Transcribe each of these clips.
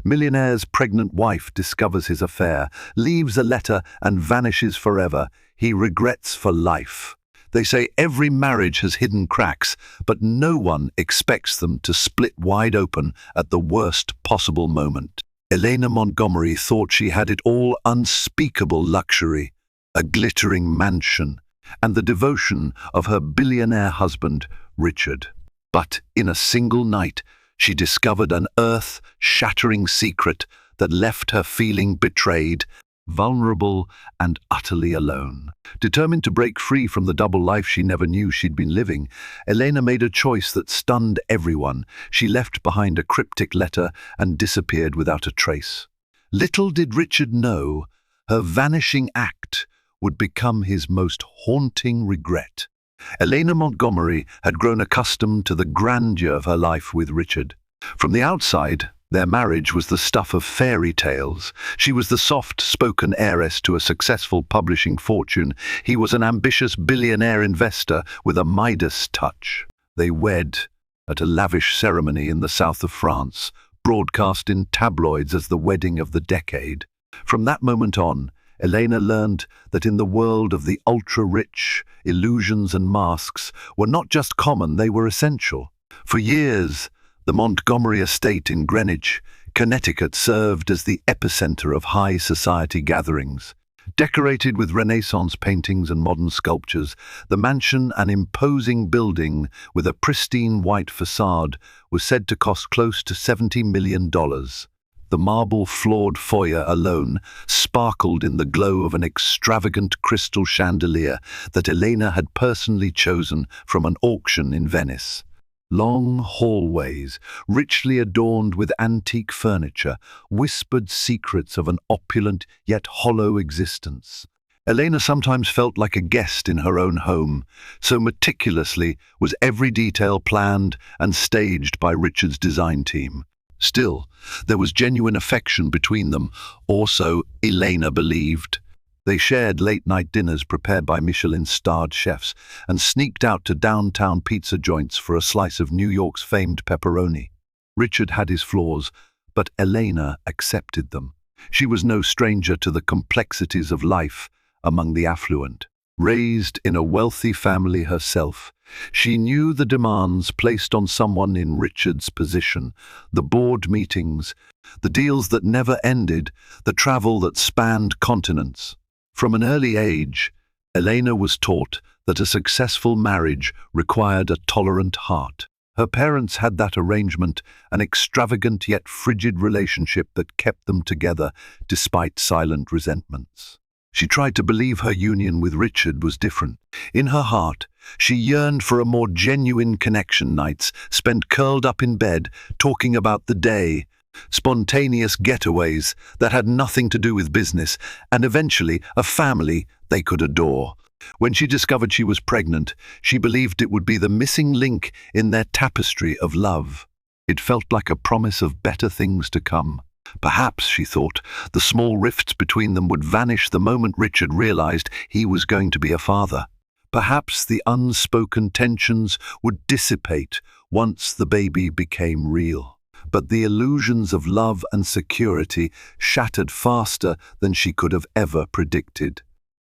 Millionaire's pregnant wife discovers his affair, leaves a letter and vanishes forever. He regrets for life. They say every marriage has hidden cracks, but no one expects them to split wide open at the worst possible moment. Elena Montgomery thought she had it all: unspeakable luxury, a glittering mansion, and the devotion of her billionaire husband, Richard. But in a single night, she discovered an earth-shattering secret that left her feeling betrayed, vulnerable, and utterly alone. Determined to break free from the double life she never knew she'd been living, Elena made a choice that stunned everyone. She left behind a cryptic letter and disappeared without a trace. Little did Richard know, her vanishing act would become his most haunting regret. Elena Montgomery had grown accustomed to the grandeur of her life with Richard. From the outside, their marriage was the stuff of fairy tales. She was the soft-spoken heiress to a successful publishing fortune. He was an ambitious billionaire investor with a Midas touch. They wed at a lavish ceremony in the south of France, broadcast in tabloids as the wedding of the decade. From that moment on, Elena learned that in the world of the ultra-rich, illusions and masks were not just common, they were essential. For years, the Montgomery estate in Greenwich, Connecticut, served as the epicenter of high society gatherings. Decorated with Renaissance paintings and modern sculptures, the mansion, an imposing building with a pristine white facade, was said to cost close to $70 million. The marble-floored foyer alone sparkled in the glow of an extravagant crystal chandelier that Elena had personally chosen from an auction in Venice. Long hallways, richly adorned with antique furniture, whispered secrets of an opulent yet hollow existence. Elena sometimes felt like a guest in her own home, so meticulously was every detail planned and staged by Richard's design team. Still, there was genuine affection between them, or so Elena believed. They shared late-night dinners prepared by Michelin-starred chefs and sneaked out to downtown pizza joints for a slice of New York's famed pepperoni. Richard had his flaws, but Elena accepted them. She was no stranger to the complexities of life among the affluent. Raised in a wealthy family herself, she knew the demands placed on someone in Richard's position, the board meetings, the deals that never ended, the travel that spanned continents. From an early age, Elena was taught that a successful marriage required a tolerant heart. Her parents had that arrangement, an extravagant yet frigid relationship that kept them together despite silent resentments. She tried to believe her union with Richard was different. In her heart, she yearned for a more genuine connection. Nights spent curled up in bed, talking about the day, spontaneous getaways that had nothing to do with business, and eventually a family they could adore. When she discovered she was pregnant, she believed it would be the missing link in their tapestry of love. It felt like a promise of better things to come. Perhaps, she thought, the small rifts between them would vanish the moment Richard realized he was going to be a father. Perhaps the unspoken tensions would dissipate once the baby became real. But the illusions of love and security shattered faster than she could have ever predicted.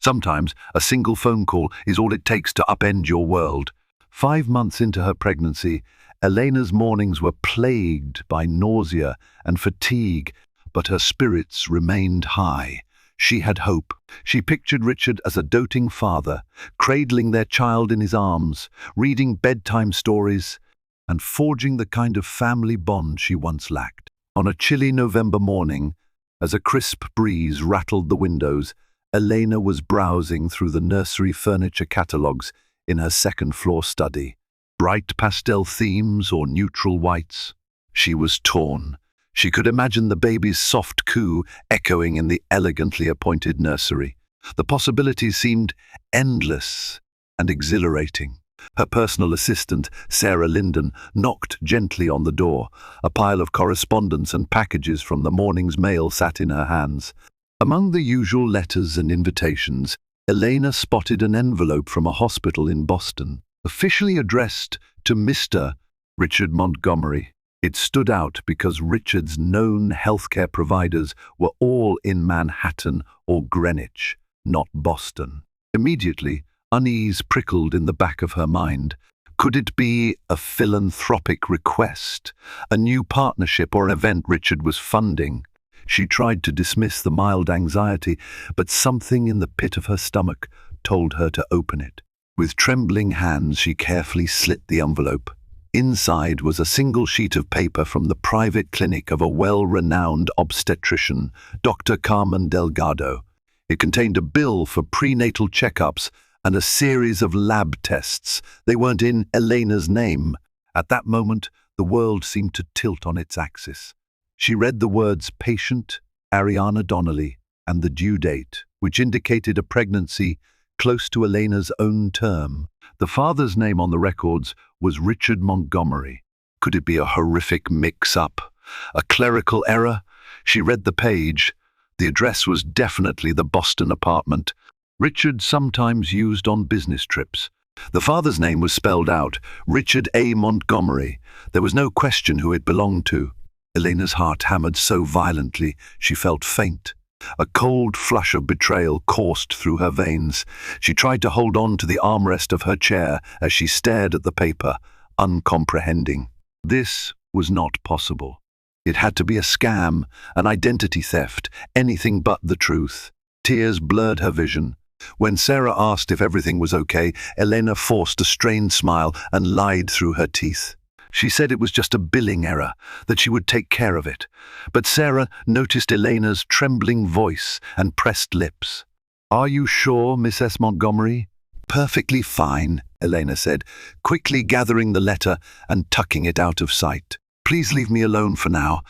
Sometimes a single phone call is all it takes to upend your world. 5 months into her pregnancy, Elena's mornings were plagued by nausea and fatigue, but her spirits remained high. She had hope. She pictured Richard as a doting father, cradling their child in his arms, reading bedtime stories, and forging the kind of family bond she once lacked. On a chilly November morning, as a crisp breeze rattled the windows, Elena was browsing through the nursery furniture catalogues in her second-floor study. Bright pastel themes or neutral whites? She was torn. She could imagine the baby's soft coo echoing in the elegantly appointed nursery. The possibilities seemed endless and exhilarating. Her personal assistant, Sarah Linden, knocked gently on the door. A pile of correspondence and packages from the morning's mail sat in her hands. Among the usual letters and invitations, Elena spotted an envelope from a hospital in Boston, officially addressed to Mr. Richard Montgomery. It stood out because Richard's known healthcare providers were all in Manhattan or Greenwich, not Boston. Immediately, unease prickled in the back of her mind. Could it be a philanthropic request, a new partnership or event Richard was funding? She tried to dismiss the mild anxiety, but something in the pit of her stomach told her to open it. With trembling hands, she carefully slit the envelope. Inside was a single sheet of paper from the private clinic of a well-renowned obstetrician, Dr. Carmen Delgado. It contained a bill for prenatal checkups and a series of lab tests. They weren't in Elena's name. At that moment, the world seemed to tilt on its axis. She read the words patient, Ariana Donnelly, and the due date, which indicated a pregnancy close to Elena's own term. The father's name on the records was Richard Montgomery. Could it be a horrific mix-up? A clerical error? She read the page. The address was definitely the Boston apartment Richard sometimes used on business trips. The father's name was spelled out, Richard A. Montgomery. There was no question who it belonged to. Elena's heart hammered so violently she felt faint. A cold flush of betrayal coursed through her veins. She tried to hold on to the armrest of her chair as she stared at the paper, uncomprehending. This was not possible. It had to be a scam, an identity theft, anything but the truth. Tears blurred her vision. When Sarah asked if everything was okay, Elena forced a strained smile and lied through her teeth. She said it was just a billing error, that she would take care of it. But Sarah noticed Elena's trembling voice and pressed lips. "Are you sure, Miss S. Montgomery?" "Perfectly fine," Elena said, quickly gathering the letter and tucking it out of sight. "Please leave me alone for now.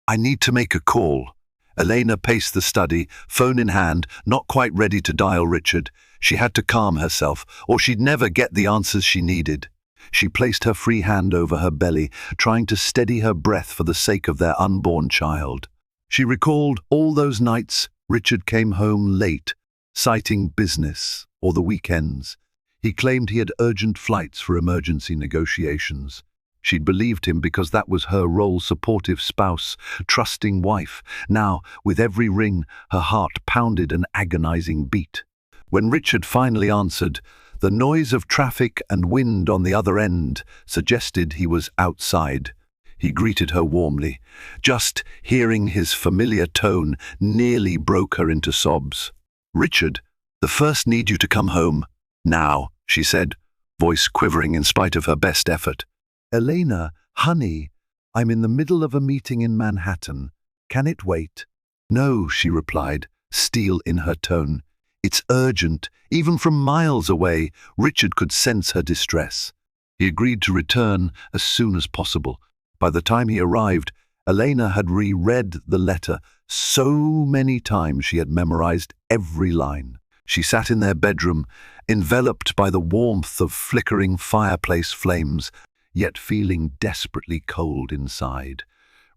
I need to make a call." Elena paced the study, phone in hand, not quite ready to dial Richard. She had to calm herself, or she'd never get the answers she needed. She placed her free hand over her belly, trying to steady her breath for the sake of their unborn child. She recalled all those nights Richard came home late, citing business or the weekends. He claimed he had urgent flights for emergency negotiations. She'd believed him because that was her role, supportive spouse, trusting wife. Now, with every ring, her heart pounded an agonizing beat. When Richard finally answered, the noise of traffic and wind on the other end suggested he was outside. He greeted her warmly. Just hearing his familiar tone nearly broke her into sobs. "Richard, the first need you to come home. Now," she said, voice quivering in spite of her best effort. "Elena, honey, I'm in the middle of a meeting in Manhattan. Can it wait?" "No," she replied, steel in her tone. "It's urgent." Even from miles away, Richard could sense her distress. He agreed to return as soon as possible. By the time he arrived, Elena had reread the letter so many times she had memorized every line. She sat in their bedroom, enveloped by the warmth of flickering fireplace flames, yet feeling desperately cold inside.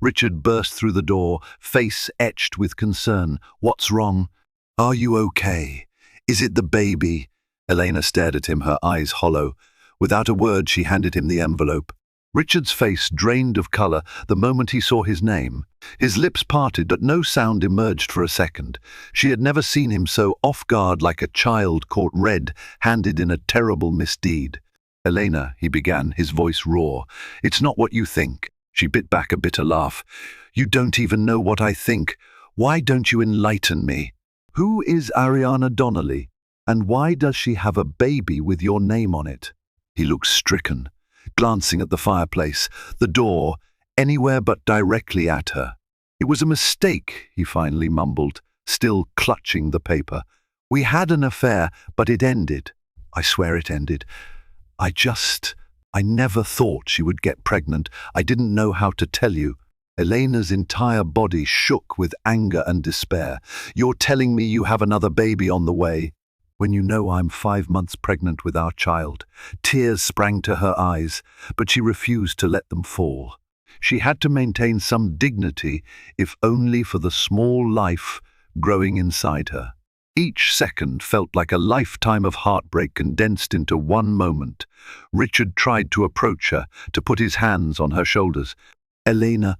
Richard burst through the door, face etched with concern. "What's wrong? Are you okay? Is it the baby?" Elena stared at him, her eyes hollow. Without a word, she handed him the envelope. Richard's face drained of color the moment he saw his name. His lips parted, but no sound emerged for a second. She had never seen him so off guard, like a child caught red-handed in a terrible misdeed. "Elena," he began, his voice raw, "it's not what you think." She bit back a bitter laugh. "You don't even know what I think. Why don't you enlighten me? Who is Ariana Donnelly, and why does she have a baby with your name on it?" He looked stricken, glancing at the fireplace, the door, anywhere but directly at her. "It was a mistake," he finally mumbled, still clutching the paper. "We had an affair, but it ended. I swear it ended. I never thought she would get pregnant. I didn't know how to tell you." Elena's entire body shook with anger and despair. "You're telling me you have another baby on the way, when you know I'm 5 months pregnant with our child." Tears sprang to her eyes, but she refused to let them fall. She had to maintain some dignity, if only for the small life growing inside her. Each second felt like a lifetime of heartbreak condensed into one moment. Richard tried to approach her, to put his hands on her shoulders, Elena,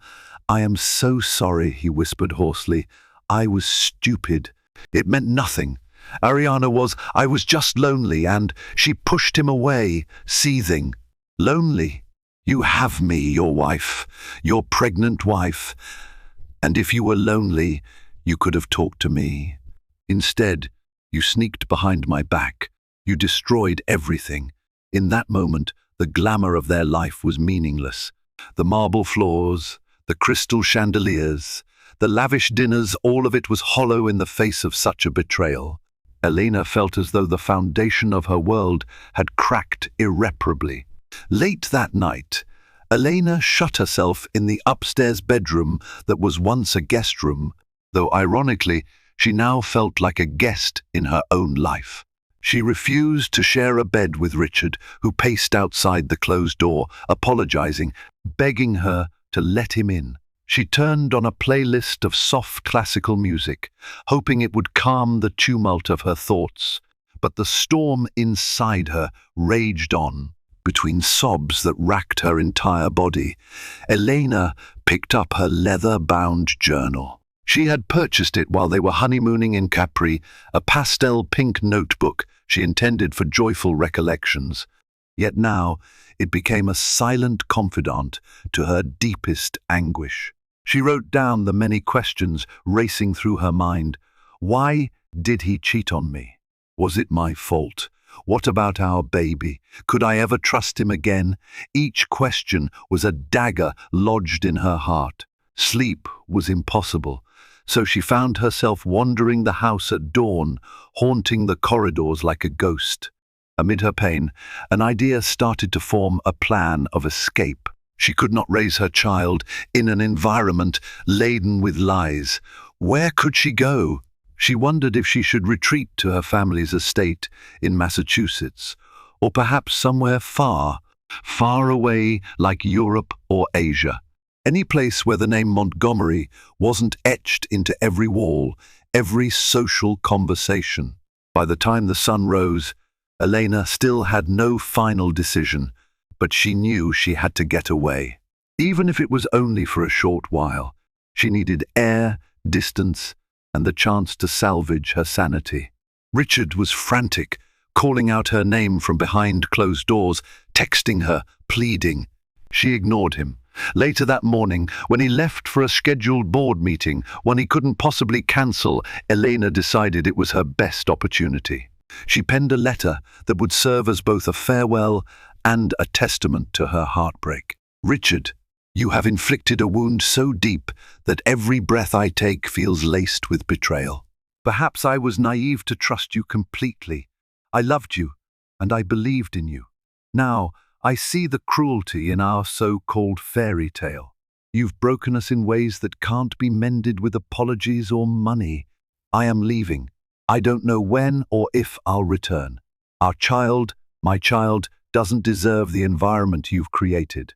I am so sorry, he whispered hoarsely. I was stupid. It meant nothing. I was just lonely, and she pushed him away, seething. Lonely? You have me, your wife, your pregnant wife. And if you were lonely, you could have talked to me. Instead, you sneaked behind my back. You destroyed everything. In that moment, the glamour of their life was meaningless. The marble floors, the crystal chandeliers, the lavish dinners, all of it was hollow in the face of such a betrayal. Elena felt as though the foundation of her world had cracked irreparably. Late that night, Elena shut herself in the upstairs bedroom that was once a guest room, though ironically, she now felt like a guest in her own life. She refused to share a bed with Richard, who paced outside the closed door, apologizing, begging her to let him in. She turned on a playlist of soft classical music, hoping it would calm the tumult of her thoughts. But the storm inside her raged on. Between sobs that racked her entire body, Elena picked up her leather-bound journal. She had purchased it while they were honeymooning in Capri, a pastel pink notebook she intended for joyful recollections. Yet now it became a silent confidant to her deepest anguish. She wrote down the many questions racing through her mind. Why did he cheat on me? Was it my fault? What about our baby? Could I ever trust him again? Each question was a dagger lodged in her heart. Sleep was impossible, so she found herself wandering the house at dawn, haunting the corridors like a ghost. Amid her pain, an idea started to form, a plan of escape. She could not raise her child in an environment laden with lies. Where could she go? She wondered if she should retreat to her family's estate in Massachusetts, or perhaps somewhere far, far away like Europe or Asia. Any place where the name Montgomery wasn't etched into every wall, every social conversation. By the time the sun rose, Elena still had no final decision, but she knew she had to get away. Even if it was only for a short while, she needed air, distance, and the chance to salvage her sanity. Richard was frantic, calling out her name from behind closed doors, texting her, pleading. She ignored him. Later that morning, when he left for a scheduled board meeting, one he couldn't possibly cancel, Elena decided it was her best opportunity. She penned a letter that would serve as both a farewell and a testament to her heartbreak. Richard, you have inflicted a wound so deep that every breath I take feels laced with betrayal. Perhaps I was naive to trust you completely. I loved you, and I believed in you. Now, I see the cruelty in our so-called fairy tale. You've broken us in ways that can't be mended with apologies or money. I am leaving. I don't know when or if I'll return. Our child, my child, doesn't deserve the environment you've created.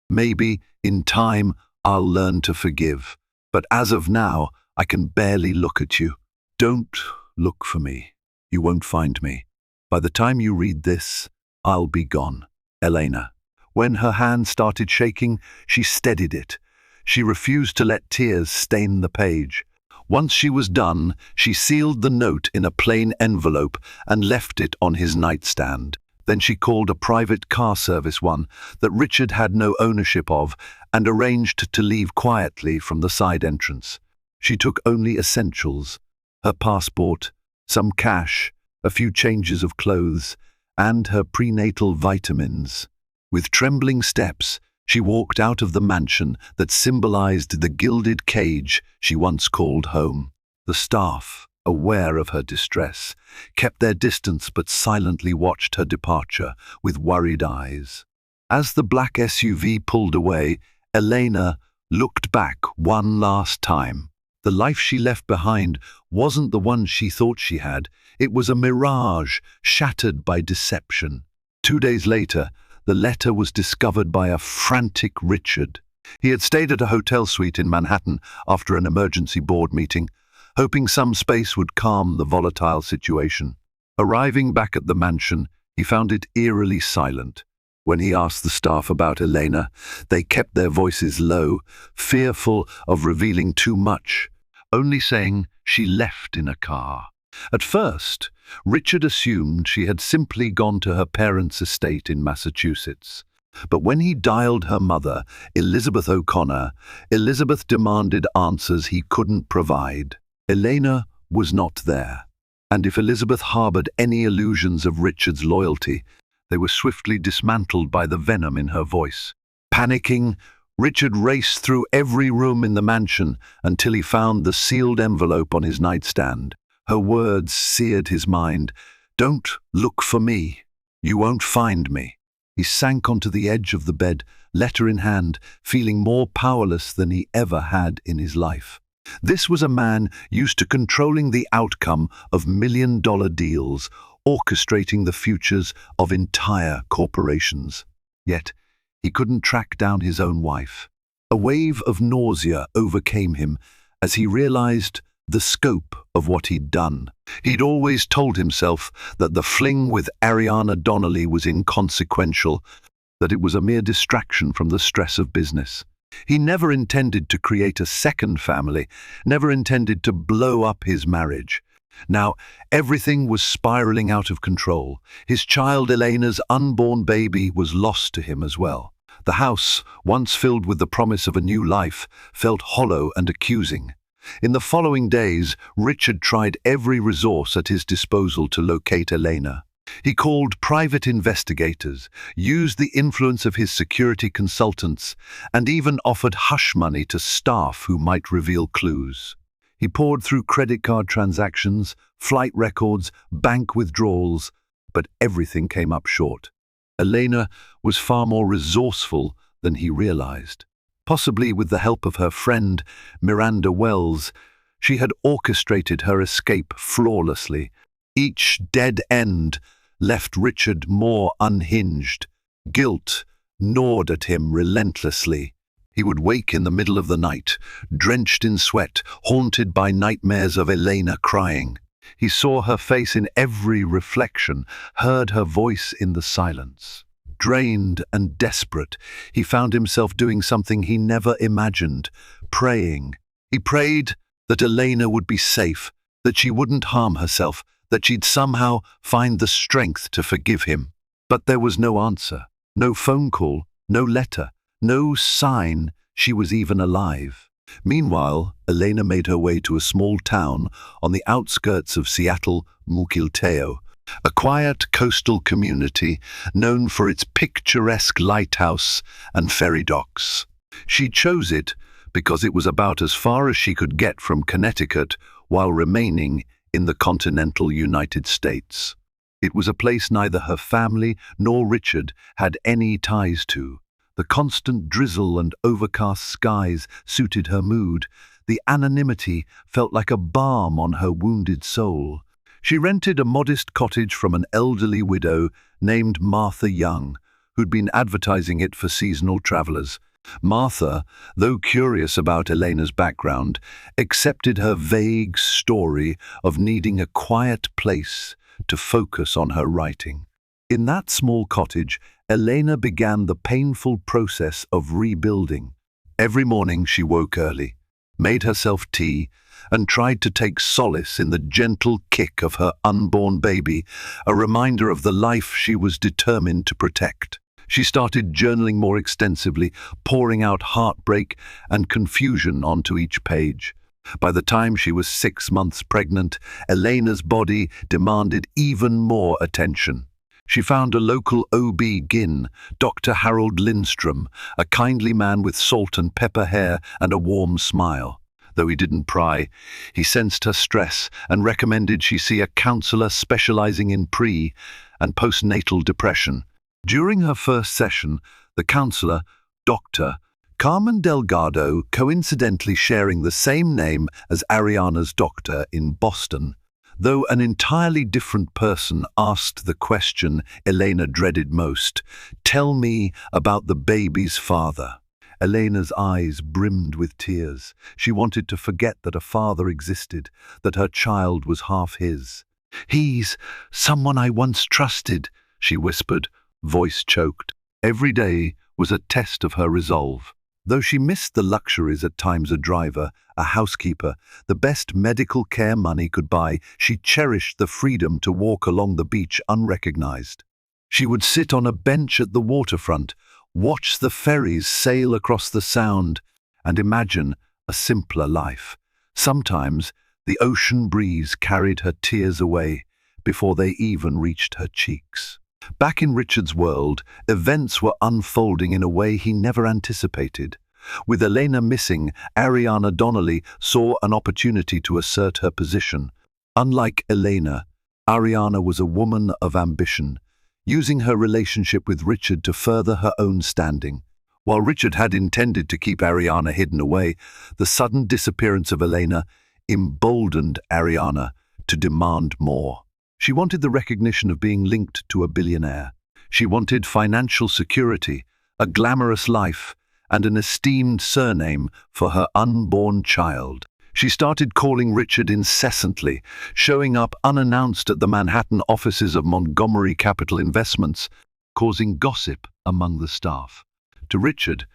Maybe, in time, I'll learn to forgive. But as of now, I can barely look at you. Don't look for me. You won't find me. By the time you read this, I'll be gone. Elena. When her hand started shaking, she steadied it. She refused to let tears stain the page. Once she was done, she sealed the note in a plain envelope and left it on his nightstand. Then she called a private car service, one that Richard had no ownership of, and arranged to leave quietly from the side entrance. She took only essentials: her passport, some cash, a few changes of clothes, and her prenatal vitamins. With trembling steps, she walked out of the mansion that symbolized the gilded cage she once called home. The staff, aware of her distress, kept their distance but silently watched her departure with worried eyes. As the black SUV pulled away, Elena looked back one last time. The life she left behind wasn't the one she thought she had. It was a mirage, shattered by deception. 2 days later, the letter was discovered by a frantic Richard. He had stayed at a hotel suite in Manhattan after an emergency board meeting, hoping some space would calm the volatile situation. Arriving back at the mansion, he found it eerily silent. When he asked the staff about Elena, they kept their voices low, fearful of revealing too much, only saying she left in a car. At first, Richard assumed she had simply gone to her parents' estate in Massachusetts. But when he dialed her mother, Elizabeth O'Connor, Elizabeth demanded answers he couldn't provide. Elena was not there, and if Elizabeth harbored any illusions of Richard's loyalty, they were swiftly dismantled by the venom in her voice. Panicking, Richard raced through every room in the mansion until he found the sealed envelope on his nightstand. Her words seared his mind. "Don't look for me. You won't find me." He sank onto the edge of the bed, letter in hand, feeling more powerless than he ever had in his life. This was a man used to controlling the outcome of million-dollar deals, orchestrating the futures of entire corporations. Yet, he couldn't track down his own wife. A wave of nausea overcame him as he realized the scope of what he'd done. He'd always told himself that the fling with Ariana Donnelly was inconsequential, that it was a mere distraction from the stress of business. He never intended to create a second family, never intended to blow up his marriage. Now, everything was spiraling out of control. His child Elena's unborn baby was lost to him as well. The house, once filled with the promise of a new life, felt hollow and accusing. In the following days, Richard tried every resource at his disposal to locate Elena. He called private investigators, used the influence of his security consultants, and even offered hush money to staff who might reveal clues. He poured through credit card transactions, flight records, bank withdrawals, but everything came up short. Elena was far more resourceful than he realized. Possibly with the help of her friend, Miranda Wells, she had orchestrated her escape flawlessly. Each dead end left Richard more unhinged. Guilt gnawed at him relentlessly. He would wake in the middle of the night, drenched in sweat, haunted by nightmares of Elena crying. He saw her face in every reflection, heard her voice in the silence. Drained and desperate, he found himself doing something he never imagined, praying. He prayed that Elena would be safe, that she wouldn't harm herself, that she'd somehow find the strength to forgive him. But there was no answer, no phone call, no letter, no sign she was even alive. Meanwhile, Elena made her way to a small town on the outskirts of Seattle, Mukilteo, a quiet coastal community known for its picturesque lighthouse and ferry docks. She chose it because it was about as far as she could get from Connecticut while remaining in the continental United States. It was a place neither her family nor Richard had any ties to. The constant drizzle and overcast skies suited her mood. The anonymity felt like a balm on her wounded soul. She rented a modest cottage from an elderly widow named Martha Young, who'd been advertising it for seasonal travelers. Martha, though curious about Elena's background, accepted her vague story of needing a quiet place to focus on her writing. In that small cottage, Elena began the painful process of rebuilding. Every morning she woke early, made herself tea, and tried to take solace in the gentle kick of her unborn baby, a reminder of the life she was determined to protect. She started journaling more extensively, pouring out heartbreak and confusion onto each page. By the time she was 6 months pregnant, Elena's body demanded even more attention. She found a local OB-GYN, Dr. Harold Lindstrom, a kindly man with salt and pepper hair and a warm smile. Though he didn't pry, he sensed her stress and recommended she see a counselor specializing in pre- and postnatal depression. During her first session, the counselor, Dr. Carmen Delgado, coincidentally sharing the same name as Ariana's doctor in Boston, though an entirely different person, asked the question Elena dreaded most: "Tell me about the baby's father." Elena's eyes brimmed with tears. She wanted to forget that a father existed, that her child was half his. "He's someone I once trusted," she whispered, voice choked. Every day was a test of her resolve. Though she missed the luxuries at times, a driver, a housekeeper, the best medical care money could buy, she cherished the freedom to walk along the beach unrecognized. She would sit on a bench at the waterfront, watch the ferries sail across the Sound, and imagine a simpler life. Sometimes the ocean breeze carried her tears away before they even reached her cheeks. Back in Richard's world, events were unfolding in a way he never anticipated. With Elena missing, Ariana Donnelly saw an opportunity to assert her position. Unlike Elena, Ariana was a woman of ambition, using her relationship with Richard to further her own standing. While Richard had intended to keep Ariana hidden away, the sudden disappearance of Elena emboldened Ariana to demand more. She wanted the recognition of being linked to a billionaire. She wanted financial security, a glamorous life, and an esteemed surname for her unborn child. She started calling Richard incessantly, showing up unannounced at the Manhattan offices of Montgomery Capital Investments, causing gossip among the staff. To Richard,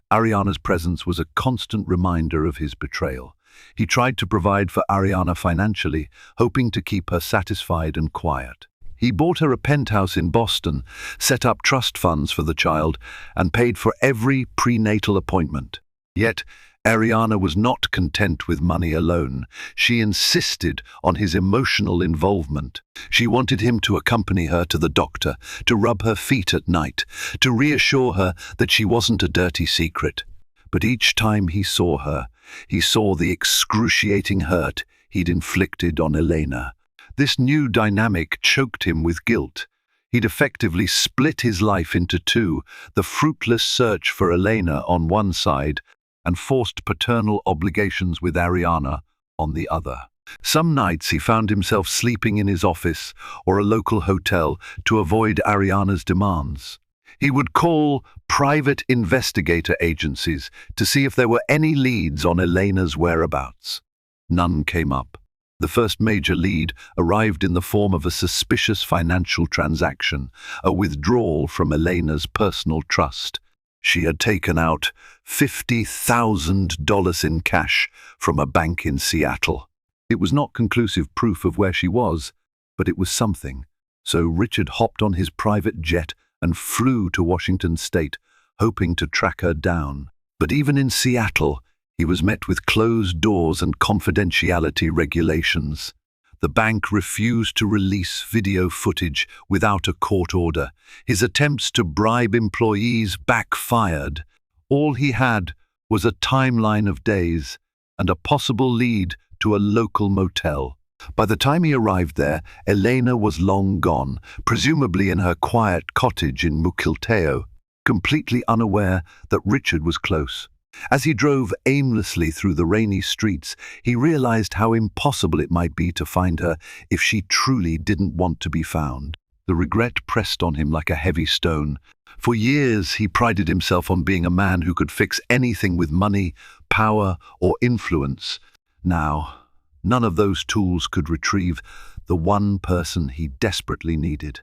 Ariana's presence was a constant reminder of his betrayal. He tried to provide for Ariana financially, hoping to keep her satisfied and quiet. He bought her a penthouse in Boston, set up trust funds for the child, and paid for every prenatal appointment. Yet, Ariana was not content with money alone. She insisted on his emotional involvement. She wanted him to accompany her to the doctor, to rub her feet at night, to reassure her that she wasn't a dirty secret. But each time he saw her, he saw the excruciating hurt he'd inflicted on Elena. This new dynamic choked him with guilt. He'd effectively split his life into two, the fruitless search for Elena on one side and forced paternal obligations with Ariana on the other. Some nights he found himself sleeping in his office or a local hotel to avoid Ariana's demands. He would call private investigator agencies to see if there were any leads on Elena's whereabouts. None came up. The first major lead arrived in the form of a suspicious financial transaction, a withdrawal from Elena's personal trust. She had taken out $50,000 in cash from a bank in Seattle. It was not conclusive proof of where she was, but it was something. So Richard hopped on his private jet and flew to Washington State, hoping to track her down. But even in Seattle, he was met with closed doors and confidentiality regulations. The bank refused to release video footage without a court order. His attempts to bribe employees backfired. All he had was a timeline of days and a possible lead to a local motel. By the time he arrived there, Elena was long gone, presumably in her quiet cottage in Mukilteo, completely unaware that Richard was close. As he drove aimlessly through the rainy streets, he realized how impossible it might be to find her if she truly didn't want to be found. The regret pressed on him like a heavy stone. For years, he prided himself on being a man who could fix anything with money, power, or influence. Now, none of those tools could retrieve the one person he desperately needed.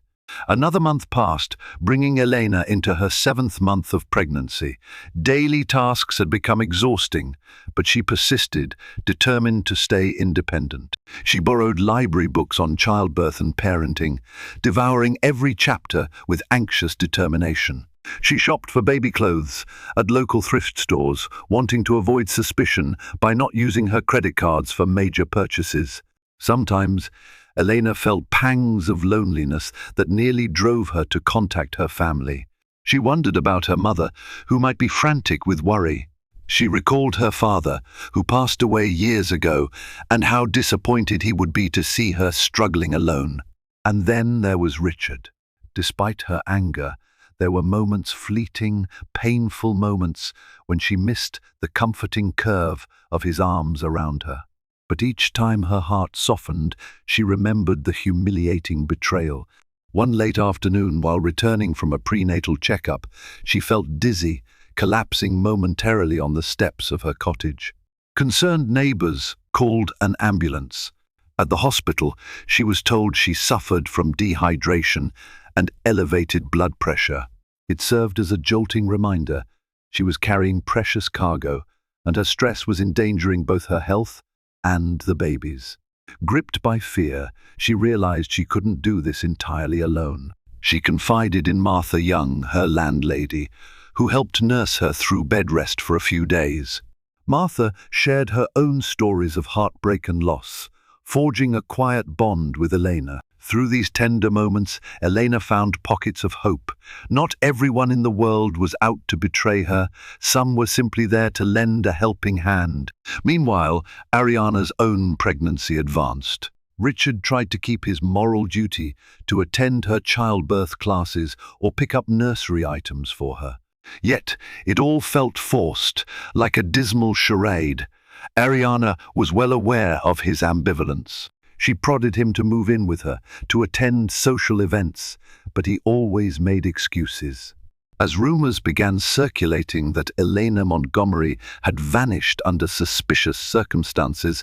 Another month passed, bringing Elena into her 7th month of pregnancy. Daily tasks had become exhausting, but she persisted, determined to stay independent. She borrowed library books on childbirth and parenting, devouring every chapter with anxious determination. She shopped for baby clothes at local thrift stores, wanting to avoid suspicion by not using her credit cards for major purchases. Sometimes, Elena felt pangs of loneliness that nearly drove her to contact her family. She wondered about her mother, who might be frantic with worry. She recalled her father, who passed away years ago, and how disappointed he would be to see her struggling alone. And then there was Richard. Despite her anger, there were moments, fleeting, painful moments, when she missed the comforting curve of his arms around her. But each time her heart softened, she remembered the humiliating betrayal. One late afternoon, while returning from a prenatal checkup, she felt dizzy, collapsing momentarily on the steps of her cottage. Concerned neighbors called an ambulance. At the hospital, she was told she suffered from dehydration and elevated blood pressure. It served as a jolting reminder. She was carrying precious cargo, and her stress was endangering both her health and the babies. Gripped by fear, she realized she couldn't do this entirely alone. She confided in Martha Young, her landlady, who helped nurse her through bed rest for a few days. Martha shared her own stories of heartbreak and loss, forging a quiet bond with Elena. Through these tender moments, Elena found pockets of hope. Not everyone in the world was out to betray her. Some were simply there to lend a helping hand. Meanwhile, Ariana's own pregnancy advanced. Richard tried to keep his moral duty to attend her childbirth classes or pick up nursery items for her. Yet it all felt forced, like a dismal charade. Ariana was well aware of his ambivalence. She prodded him to move in with her, to attend social events, but he always made excuses. As rumors began circulating that Elena Montgomery had vanished under suspicious circumstances,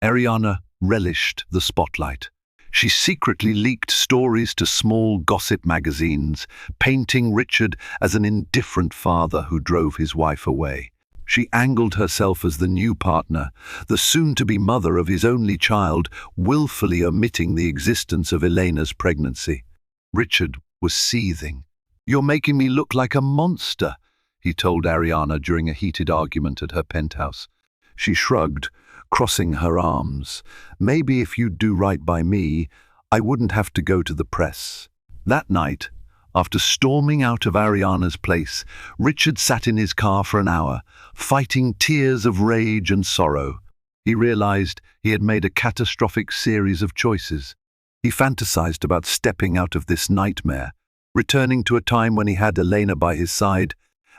Ariana relished the spotlight. She secretly leaked stories to small gossip magazines, painting Richard as an indifferent father who drove his wife away. She angled herself as the new partner, the soon-to-be mother of his only child, willfully omitting the existence of Elena's pregnancy. Richard was seething. "You're making me look like a monster," he told Ariana during a heated argument at her penthouse. She shrugged, crossing her arms. "Maybe if you'd do right by me, I wouldn't have to go to the press." That night, after storming out of Ariana's place, Richard sat in his car for an hour, fighting tears of rage and sorrow. He realized he had made a catastrophic series of choices. He fantasized about stepping out of this nightmare, returning to a time when he had Elena by his side,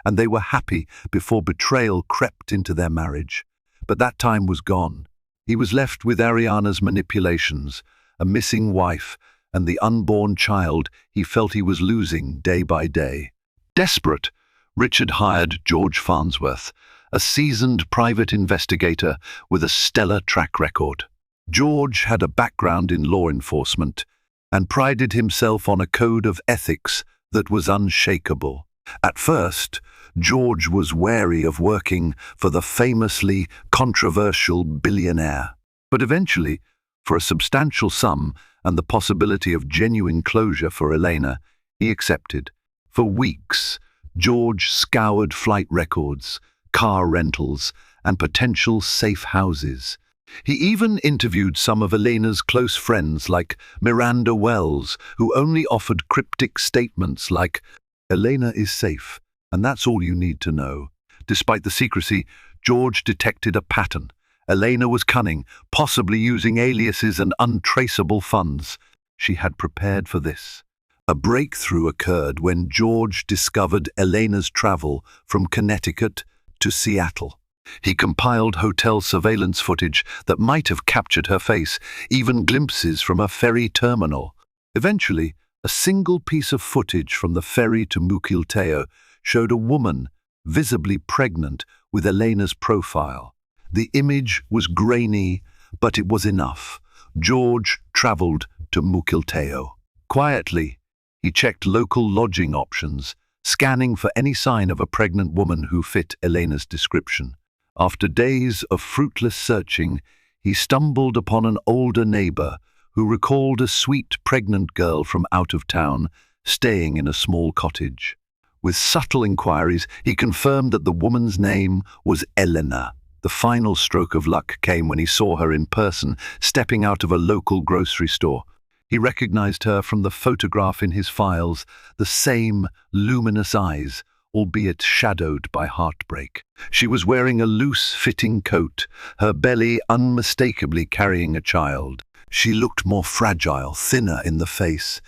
and they were happy before betrayal crept into their marriage. But that time was gone. He was left with Ariana's manipulations, a missing wife, and the unborn child he felt he was losing day by day. Desperate, Richard hired George Farnsworth, a seasoned private investigator with a stellar track record. George had a background in law enforcement and prided himself on a code of ethics that was unshakable. At first, George was wary of working for the famously controversial Billionaire, but eventually, for a substantial sum and the possibility of genuine closure for Elena, he accepted. For weeks, George scoured flight records, car rentals, and potential safe houses. He even interviewed some of Elena's close friends like Miranda Wells, who only offered cryptic statements like, "Elena is safe, and that's all you need to know." Despite the secrecy, George detected a pattern. Elena was cunning, possibly using aliases and untraceable funds. She had prepared for this. A breakthrough occurred when George discovered Elena's travel from Connecticut to Seattle. He compiled hotel surveillance footage that might have captured her face, even glimpses from a ferry terminal. Eventually, a single piece of footage from the ferry to Mukilteo showed a woman, visibly pregnant, with Elena's profile. The image was grainy, but it was enough. George traveled to Mukilteo. Quietly, he checked local lodging options, scanning for any sign of a pregnant woman who fit Elena's description. After days of fruitless searching, he stumbled upon an older neighbor who recalled a sweet pregnant girl from out of town, staying in a small cottage. With subtle inquiries, he confirmed that the woman's name was Elena. The final stroke of luck came when he saw her in person, stepping out of a local grocery store. He recognized her from the photograph in his files, the same luminous eyes, albeit shadowed by heartbreak. She was wearing a loose-fitting coat, her belly unmistakably carrying a child. She looked more fragile, thinner in the face.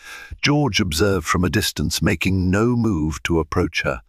George observed from a distance, making no move to approach her.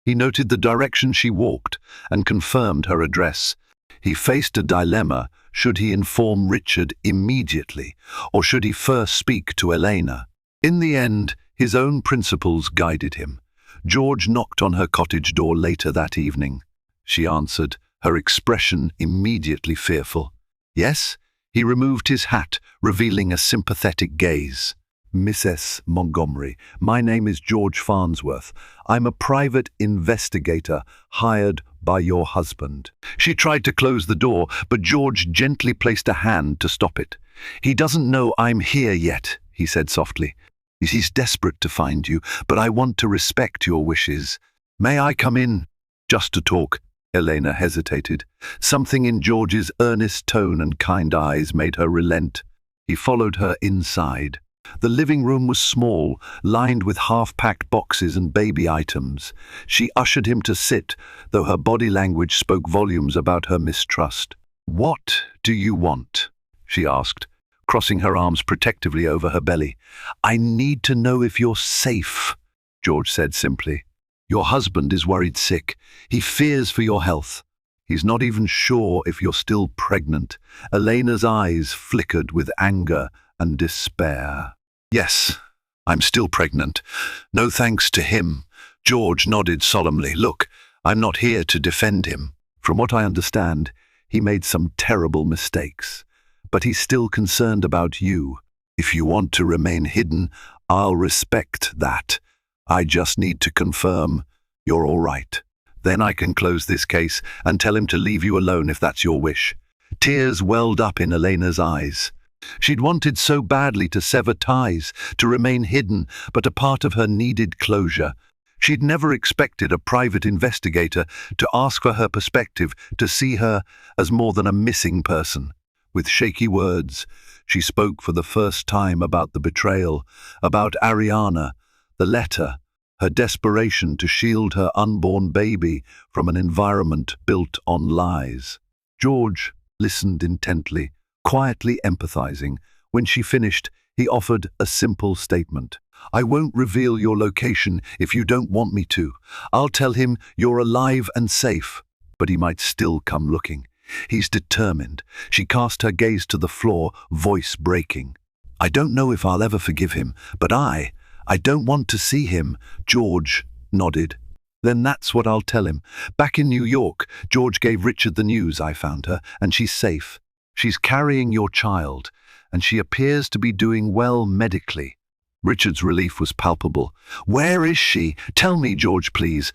He noted the direction she walked and confirmed her address. He faced a dilemma. Should he inform Richard immediately, or should he first speak to Elena? In the end, his own principles guided him. George knocked on her cottage door later that evening. She answered, her expression immediately fearful. "Yes?" He removed his hat, revealing a sympathetic gaze. Mrs. Montgomery, my name is George Farnsworth. I'm a private investigator hired by your husband." She tried to close the door, but George gently placed a hand to stop it. "He doesn't know I'm here yet," he said softly. "He's desperate to find you, but I want to respect your wishes. May I come in?" "Just to talk." Elena hesitated. Something in George's earnest tone and kind eyes made her relent. He followed her inside. The living room was small, lined with half-packed boxes and baby items. She ushered him to sit, though her body language spoke volumes about her mistrust. "What do you want?" she asked, crossing her arms protectively over her belly. "I need to know if you're safe," George said simply. "Your husband is worried sick. He fears for your health. He's not even sure if you're still pregnant." Elena's eyes flickered with anger and despair. "Yes, I'm still pregnant. No thanks to him." George nodded solemnly. "Look, I'm not here to defend him. From what I understand, he made some terrible mistakes. But he's still concerned about you. If you want to remain hidden, I'll respect that. I just need to confirm you're all right. Then I can close this case and tell him to leave you alone if that's your wish." Tears welled up in Elena's eyes. She'd wanted so badly to sever ties, to remain hidden, but a part of her needed closure. She'd never expected a private investigator to ask for her perspective, to see her as more than a missing person. With shaky words, she spoke for the first time about the betrayal, about Ariana, the letter, her desperation to shield her unborn baby from an environment built on lies. George listened intently, quietly empathizing. When she finished, he offered a simple statement. "I won't reveal your location if you don't want me to. I'll tell him you're alive and safe, but he might still come looking. He's determined." She cast her gaze to the floor, voice breaking. "I don't know if I'll ever forgive him, but I don't want to see him." George nodded. "Then that's what I'll tell him. Back in New York, George gave Richard the news. I found her, and she's safe. She's carrying your child, and she appears to be doing well medically." Richard's relief was palpable. "Where is she? Tell me, George, please."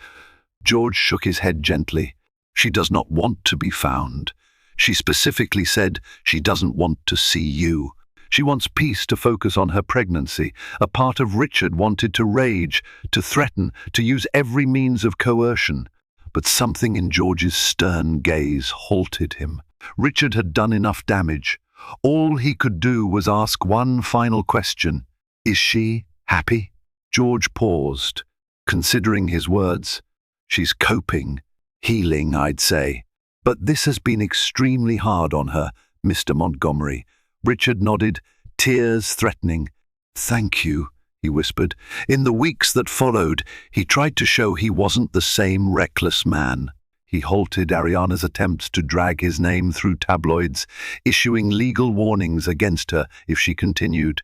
George shook his head gently. "She does not want to be found. She specifically said she doesn't want to see you. She wants peace to focus on her pregnancy." A part of Richard wanted to rage, to threaten, to use every means of coercion. But something in George's stern gaze halted him. Richard had done enough damage. All he could do was ask one final question. "Is she happy?" George paused, considering his words. "She's coping, healing, I'd say. But this has been extremely hard on her, Mr. Montgomery." Richard nodded, tears threatening. "Thank you," he whispered. In the weeks that followed, he tried to show he wasn't the same reckless man. He halted Ariana's attempts to drag his name through tabloids, issuing legal warnings against her if she continued.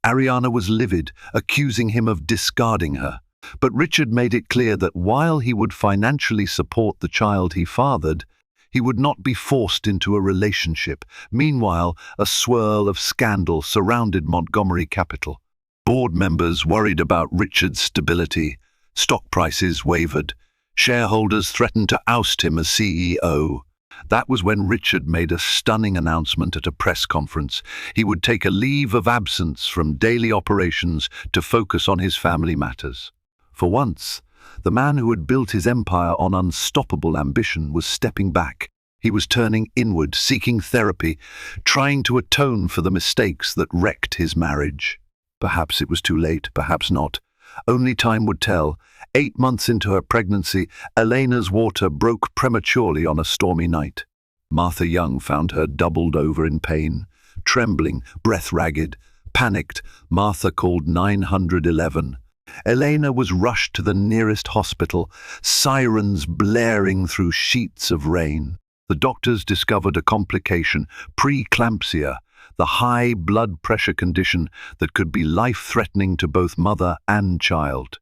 Ariana was livid, accusing him of discarding her. But Richard made it clear that while he would financially support the child he fathered, he would not be forced into a relationship. Meanwhile, a swirl of scandal surrounded Montgomery Capital. Board members worried about Richard's stability. Stock prices wavered. Shareholders threatened to oust him as CEO. That was when Richard made a stunning announcement at a press conference. He would take a leave of absence from daily operations to focus on his family matters. For once, the man who had built his empire on unstoppable ambition was stepping back. He was turning inward, seeking therapy, trying to atone for the mistakes that wrecked his marriage. Perhaps it was too late, perhaps not. Only time would tell. 8 months into her pregnancy, Elena's water broke prematurely on a stormy night. Martha Young found her doubled over in pain. Trembling, breath-ragged, panicked, Martha called 911. Elena was rushed to the nearest hospital, sirens blaring through sheets of rain. The doctors discovered a complication, preeclampsia, the high blood pressure condition that could be life-threatening to both mother and child.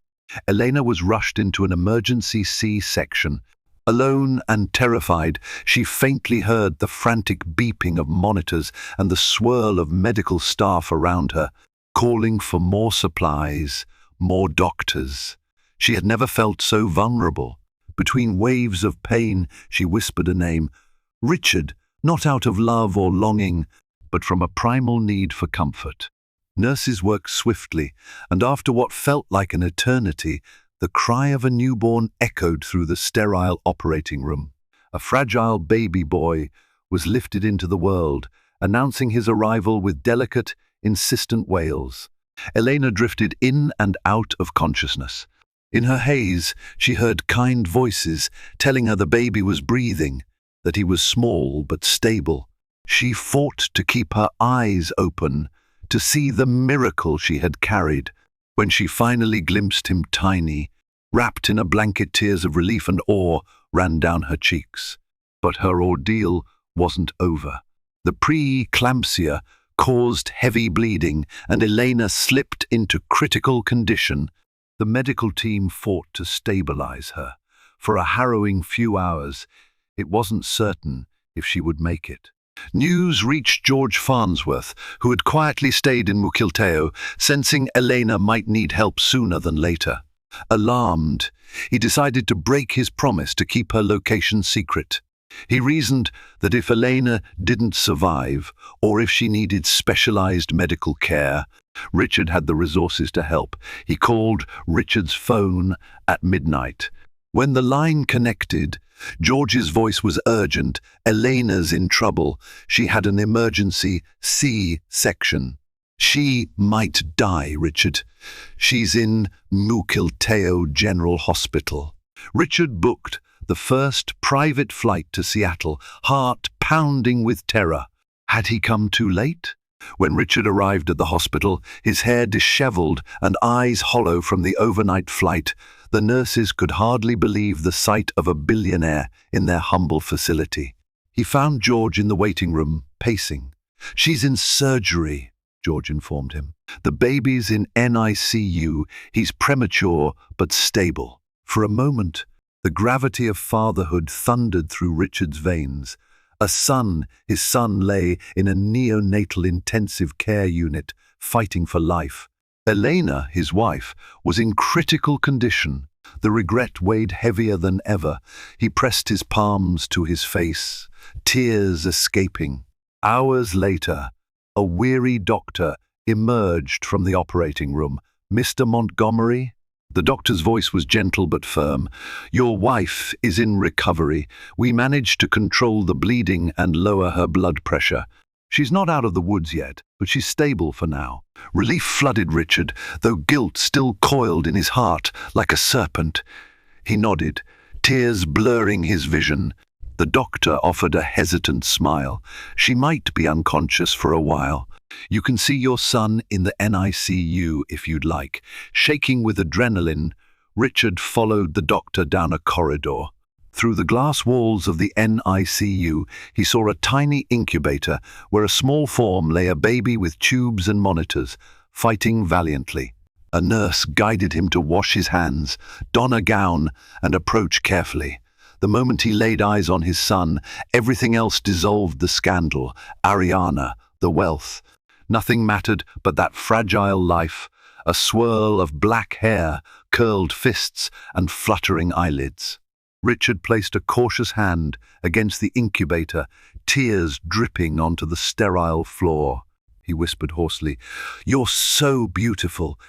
Elena was rushed into an emergency C-section. Alone and terrified, she faintly heard the frantic beeping of monitors and the swirl of medical staff around her. calling for more supplies, more doctors. She had never felt so vulnerable. Between waves of pain, she whispered a name, Richard, not out of love or longing, but from a primal need for comfort. Nurses worked swiftly, and after what felt like an eternity, the cry of a newborn echoed through the sterile operating room. A fragile baby boy was lifted into the world, announcing his arrival with delicate, insistent wails. Elena drifted in and out of consciousness. In her haze, she heard kind voices telling her the baby was breathing, that he was small but stable. She fought to keep her eyes open, to see the miracle she had carried. When she finally glimpsed him tiny, wrapped in a blanket, tears of relief and awe ran down her cheeks. But her ordeal wasn't over. The preeclampsia caused heavy bleeding, and Elena slipped into critical condition. The medical team fought to stabilize her. For a harrowing few hours, it wasn't certain if she would make it. News reached George Farnsworth, who had quietly stayed in Mukilteo, sensing Elena might need help sooner than later. Alarmed, he decided to break his promise to keep her location secret. He reasoned that if Elena didn't survive, or if she needed specialized medical care, Richard had the resources to help. He called Richard's phone at midnight. When the line connected, George's voice was urgent. Elena's in trouble. She had an emergency C-section. She might die, Richard. She's in Mukilteo General Hospital. Richard booked the first private flight to Seattle, heart pounding with terror. Had he come too late? When Richard arrived at the hospital, his hair disheveled and eyes hollow from the overnight flight, the nurses could hardly believe the sight of a billionaire in their humble facility. He found George in the waiting room, pacing. "She's in surgery," George informed him. "The baby's in NICU. He's premature but stable." For a moment, the gravity of fatherhood thundered through Richard's veins. His son lay in a neonatal intensive care unit, fighting for life. Elena, his wife, was in critical condition. The regret weighed heavier than ever. He pressed his palms to his face, tears escaping. Hours later, a weary doctor emerged from the operating room. "Mr. Montgomery?" The doctor's voice was gentle but firm. "Your wife is in recovery. We managed to control the bleeding and lower her blood pressure. She's not out of the woods yet, but she's stable for now." Relief flooded Richard, though guilt still coiled in his heart like a serpent. He nodded, tears blurring his vision. The doctor offered a hesitant smile. "She might be unconscious for a while. You can see your son in the NICU if you'd like." Shaking with adrenaline, Richard followed the doctor down a corridor. Through the glass walls of the NICU, he saw a tiny incubator where a small form lay, a baby with tubes and monitors, fighting valiantly. A nurse guided him to wash his hands, don a gown, and approach carefully. The moment he laid eyes on his son, everything else dissolved: the scandal, Ariana, the wealth. Nothing mattered but that fragile life, a swirl of black hair, curled fists, and fluttering eyelids. Richard placed a cautious hand against the incubator, tears dripping onto the sterile floor. He whispered hoarsely, "You're so beautiful."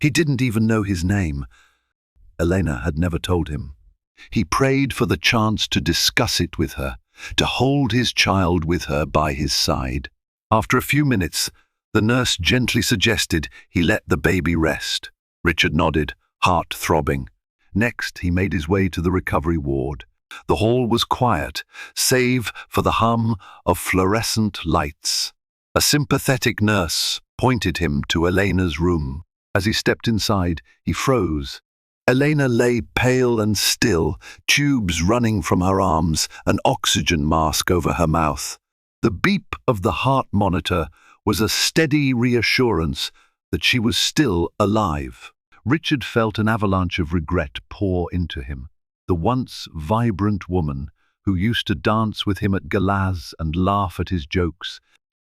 He didn't even know his name. Elena had never told him. He prayed for the chance to discuss it with her, to hold his child with her by his side. After a few minutes, the nurse gently suggested he let the baby rest. Richard nodded, heart throbbing. Next, he made his way to the recovery ward. The hall was quiet, save for the hum of fluorescent lights. A sympathetic nurse pointed him to Elena's room. As he stepped inside, he froze. Elena lay pale and still, tubes running from her arms, an oxygen mask over her mouth. The beep of the heart monitor was a steady reassurance that she was still alive. Richard felt an avalanche of regret pour into him. The once vibrant woman, who used to dance with him at galas and laugh at his jokes,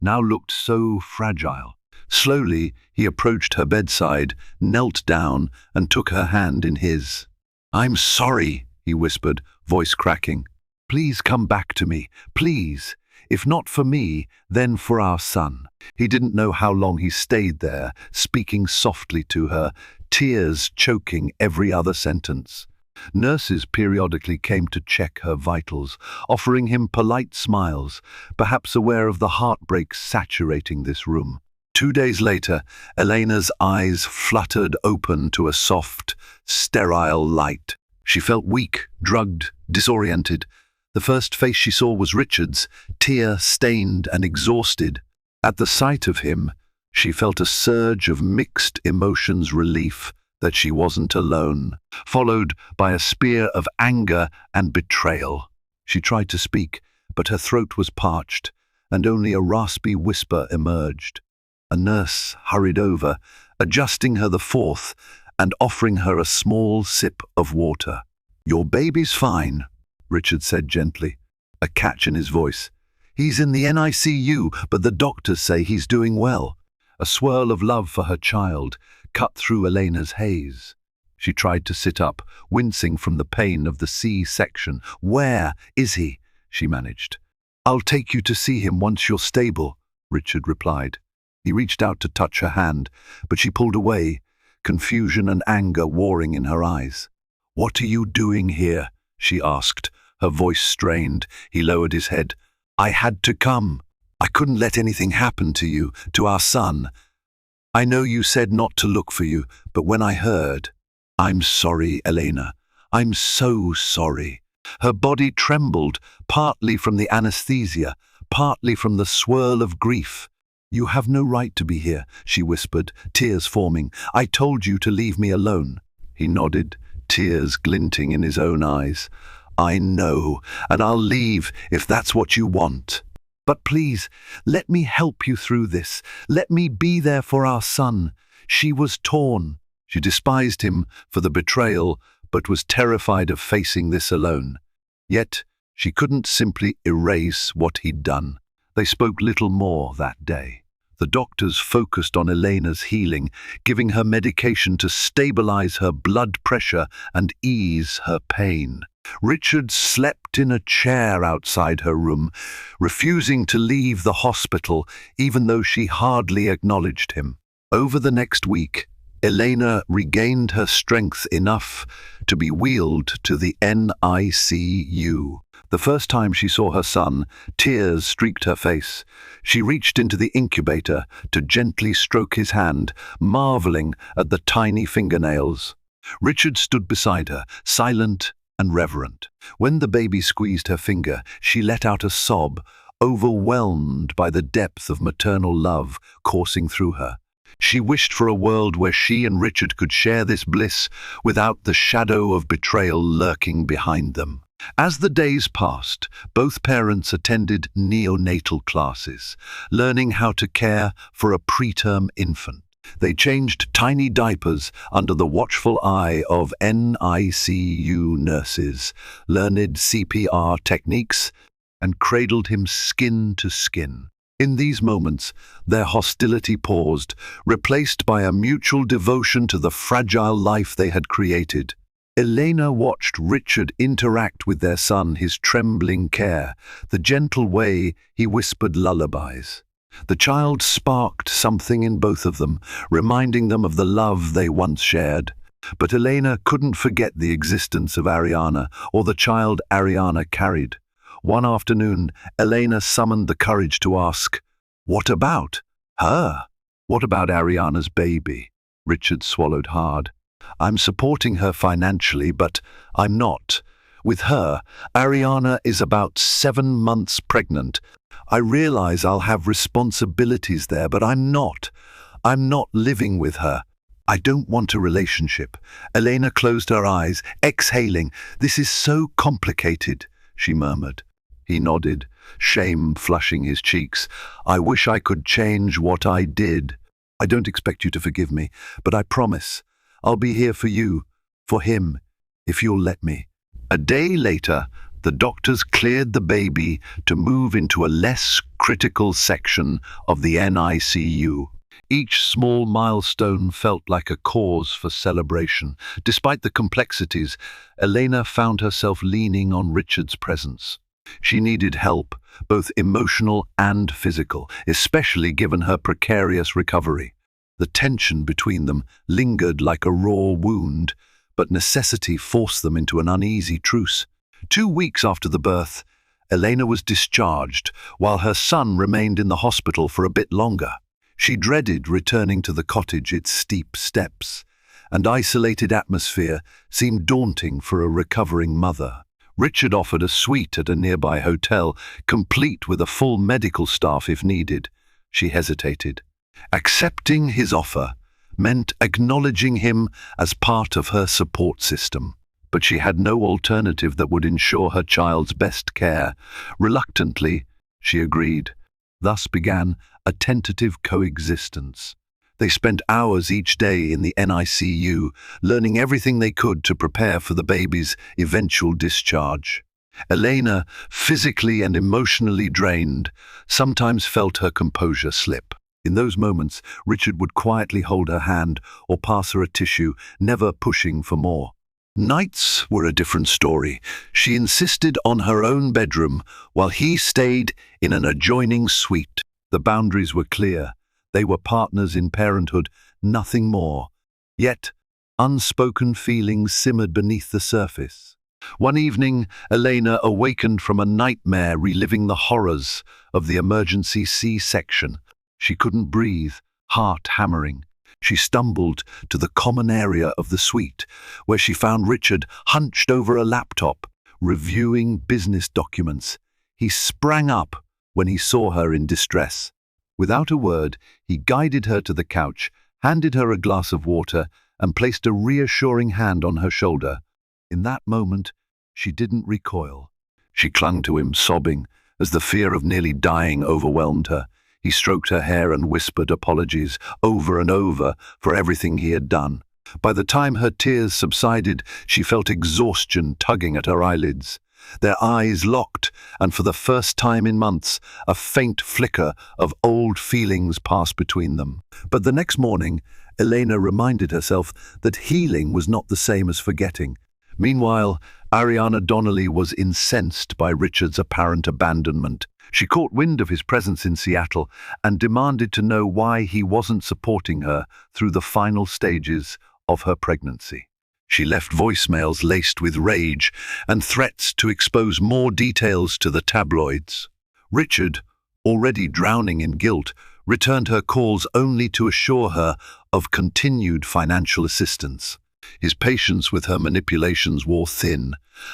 now looked so fragile. Slowly, he approached her bedside, knelt down, and took her hand in his. "I'm sorry," he whispered, voice cracking. "Please come back to me, please. If not for me, then for our son." He didn't know how long he stayed there, speaking softly to her, tears choking every other sentence. Nurses periodically came to check her vitals, offering him polite smiles, perhaps aware of the heartbreak saturating this room. 2 days later, Elena's eyes fluttered open to a soft, sterile light. She felt weak, drugged, disoriented. The first face she saw was Richard's, tear-stained and exhausted. At the sight of him, she felt a surge of mixed emotions, relief that she wasn't alone, followed by a spear of anger and betrayal. She tried to speak, but her throat was parched, and only a raspy whisper emerged. A nurse hurried over, adjusting her the fourth and offering her a small sip of water. "Your baby's fine," Richard said gently, a catch in his voice. "He's in the NICU, but the doctors say he's doing well." A swirl of love for her child cut through Elena's haze. She tried to sit up, wincing from the pain of the C-section. "Where is he?" she managed. "I'll take you to see him once you're stable," Richard replied. He reached out to touch her hand, but she pulled away, confusion and anger warring in her eyes. "What are you doing here?" she asked, her voice strained. He lowered his head. "I had to come. I couldn't let anything happen to you, to our son. I know you said not to look for you, but when I heard—" "I'm sorry, Elena. I'm so sorry." Her body trembled, partly from the anesthesia, partly from the swirl of grief. "You have no right to be here," she whispered, tears forming. "I told you to leave me alone." He nodded, tears glinting in his own eyes. "I know, and I'll leave if that's what you want. But please, let me help you through this. Let me be there for our son." She was torn. She despised him for the betrayal, but was terrified of facing this alone. Yet, she couldn't simply erase what he'd done. They spoke little more that day. The doctors focused on Elena's healing, giving her medication to stabilize her blood pressure and ease her pain. Richard slept in a chair outside her room, refusing to leave the hospital, even though she hardly acknowledged him. Over the next week, Elena regained her strength enough to be wheeled to the NICU. The first time she saw her son, tears streaked her face. She reached into the incubator to gently stroke his hand, marveling at the tiny fingernails. Richard stood beside her, silent and reverent. When the baby squeezed her finger, she let out a sob, overwhelmed by the depth of maternal love coursing through her. She wished for a world where she and Richard could share this bliss without the shadow of betrayal lurking behind them. As the days passed, both parents attended neonatal classes, learning how to care for a preterm infant. They changed tiny diapers under the watchful eye of NICU nurses, learned CPR techniques, and cradled him skin to skin. In these moments, their hostility paused, replaced by a mutual devotion to the fragile life they had created. Elena watched Richard interact with their son, his trembling care, the gentle way he whispered lullabies. The child sparked something in both of them, reminding them of the love they once shared. But Elena couldn't forget the existence of Ariana, or the child Ariana carried. One afternoon, Elena summoned the courage to ask, "What about her? What about Ariana's baby?" Richard swallowed hard. "I'm supporting her financially, but I'm not. With her, Ariana is about 7 months pregnant. I realize I'll have responsibilities there, but I'm not. I'm not living with her. I don't want a relationship." Elena closed her eyes, exhaling. "This is so complicated," she murmured. He nodded, shame flushing his cheeks. "I wish I could change what I did. I don't expect you to forgive me, but I promise I'll be here for you, for him, if you'll let me." A day later, the doctors cleared the baby to move into a less critical section of the NICU. Each small milestone felt like a cause for celebration. Despite the complexities, Elena found herself leaning on Richard's presence. She needed help, both emotional and physical, especially given her precarious recovery. The tension between them lingered like a raw wound, but necessity forced them into an uneasy truce. 2 weeks after the birth, Elena was discharged, while her son remained in the hospital for a bit longer. She dreaded returning to the cottage. Its steep steps and isolated atmosphere seemed daunting for a recovering mother. Richard offered a suite at a nearby hotel, complete with a full medical staff if needed. She hesitated. Accepting his offer meant acknowledging him as part of her support system, but she had no alternative that would ensure her child's best care. Reluctantly, she agreed. Thus began a tentative coexistence. They spent hours each day in the NICU, learning everything they could to prepare for the baby's eventual discharge. Elena, physically and emotionally drained, sometimes felt her composure slip. In those moments, Richard would quietly hold her hand or pass her a tissue, never pushing for more. Nights were a different story. She insisted on her own bedroom, while he stayed in an adjoining suite. The boundaries were clear. They were partners in parenthood, nothing more. Yet, unspoken feelings simmered beneath the surface. One evening, Elena awakened from a nightmare reliving the horrors of the emergency C-section. She couldn't breathe, heart hammering. She stumbled to the common area of the suite, where she found Richard hunched over a laptop, reviewing business documents. He sprang up when he saw her in distress. Without a word, he guided her to the couch, handed her a glass of water, and placed a reassuring hand on her shoulder. In that moment, she didn't recoil. She clung to him, sobbing, as the fear of nearly dying overwhelmed her. He stroked her hair and whispered apologies over and over for everything he had done. By the time her tears subsided, she felt exhaustion tugging at her eyelids. Their eyes locked, and for the first time in months, a faint flicker of old feelings passed between them. But the next morning, Elena reminded herself that healing was not the same as forgetting. Meanwhile, Ariana Donnelly was incensed by Richard's apparent abandonment. She caught wind of his presence in Seattle and demanded to know why he wasn't supporting her through the final stages of her pregnancy. She left voicemails laced with rage and threats to expose more details to the tabloids. Richard, already drowning in guilt, returned her calls only to assure her of continued financial assistance. His patience with her manipulations wore thin.